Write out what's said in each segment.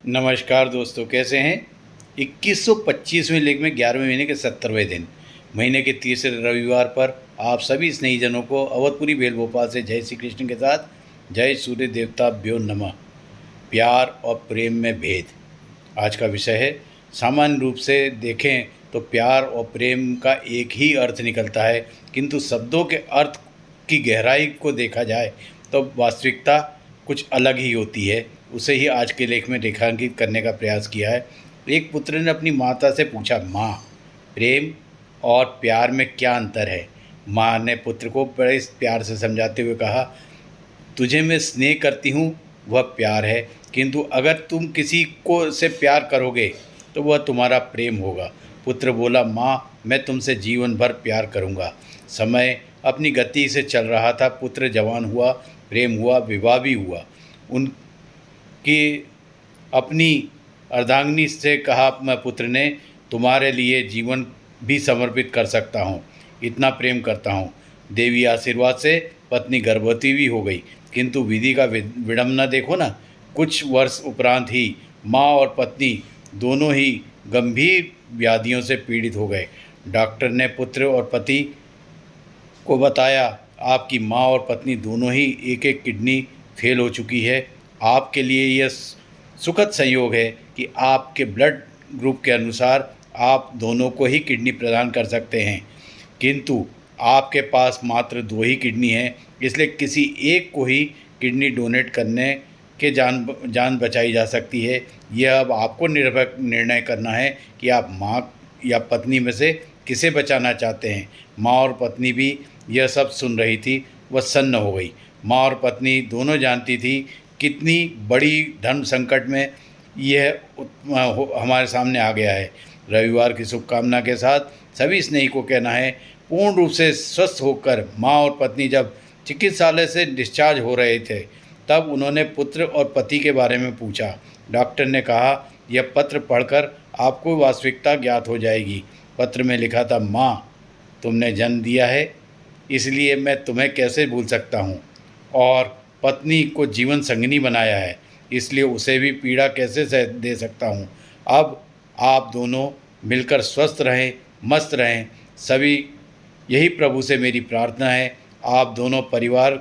नमस्कार दोस्तों, कैसे हैं। 2125वें लेख में 11वें महीने के 70वें दिन, महीने के तीसरे रविवार पर आप सभी स्नेहीजनों को अवधपुरी भेल भोपाल से जय श्री कृष्ण के साथ जय सूर्य देवताभ्यो नमः। प्यार और प्रेम में भेद आज का विषय है। सामान्य रूप से देखें तो प्यार और प्रेम का एक ही अर्थ निकलता है, किंतु शब्दों के अर्थ की गहराई को देखा जाए तो वास्तविकता कुछ अलग ही होती है। उसे ही आज के लेख में रेखांकित करने का प्रयास किया है। एक पुत्र ने अपनी माता से पूछा, माँ, प्रेम और प्यार में क्या अंतर है। माँ ने पुत्र को बड़े प्यार से समझाते हुए कहा, तुझे मैं स्नेह करती हूँ वह प्यार है, किंतु अगर तुम किसी को से प्यार करोगे तो वह तुम्हारा प्रेम होगा। पुत्र बोला, माँ, मैं तुमसे जीवन भर प्यार करूँगा। समय अपनी गति से चल रहा था। पुत्र जवान हुआ, प्रेम हुआ, विवाह भी हुआ। उनकी अपनी अर्धांगिनी से कहा, मैं पुत्र ने तुम्हारे लिए जीवन भी समर्पित कर सकता हूँ, इतना प्रेम करता हूँ। देवी आशीर्वाद से पत्नी गर्भवती भी हो गई, किंतु विधि का विडंबना देखो ना। कुछ वर्ष उपरांत ही माँ और पत्नी दोनों ही गंभीर व्याधियों से पीड़ित हो गए। डॉक्टर ने पुत्र और पति को बताया, आपकी माँ और पत्नी दोनों ही एक एक किडनी फेल हो चुकी है। आपके लिए यह सुखद संयोग है कि आपके ब्लड ग्रुप के अनुसार आप दोनों को ही किडनी प्रदान कर सकते हैं, किंतु आपके पास मात्र 2 ही किडनी हैं, इसलिए किसी एक को ही किडनी डोनेट करने के जान बचाई जा सकती है। यह अब आपको निर्णय करना है कि आप माँ या पत्नी में से किसे बचाना चाहते हैं। माँ और पत्नी भी यह सब सुन रही थी। वह सन्न हो गई। माँ और पत्नी दोनों जानती थी कितनी बड़ी धर्म संकट में यह हमारे सामने आ गया है। रविवार की शुभकामना के साथ सभी स्नेही को कहना है, पूर्ण रूप से स्वस्थ होकर माँ और पत्नी जब चिकित्सालय से डिस्चार्ज हो रहे थे तब उन्होंने पुत्र और पति के बारे में पूछा। डॉक्टर ने कहा, यह पत्र पढ़कर आपको वास्तविकता ज्ञात हो जाएगी। पत्र में लिखा था, माँ, तुमने जन्म दिया है, इसलिए मैं तुम्हें कैसे भूल सकता हूँ, और पत्नी को जीवन संगिनी बनाया है, इसलिए उसे भी पीड़ा कैसे सह दे सकता हूँ। अब आप दोनों मिलकर स्वस्थ रहें, मस्त रहें। सभी यही प्रभु से मेरी प्रार्थना है। आप दोनों परिवार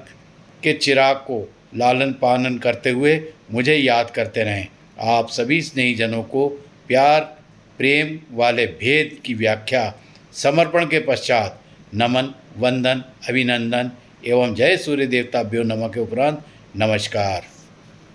के चिराग को लालन पालन करते हुए मुझे याद करते रहें। आप सभी स्नेहीजनों को प्यार प्रेम वाले भेद की व्याख्या समर्पण के पश्चात नमन, वंदन, अभिनंदन एवं जय सूर्य देवताभ्यो नमः के उपरांत नमस्कार।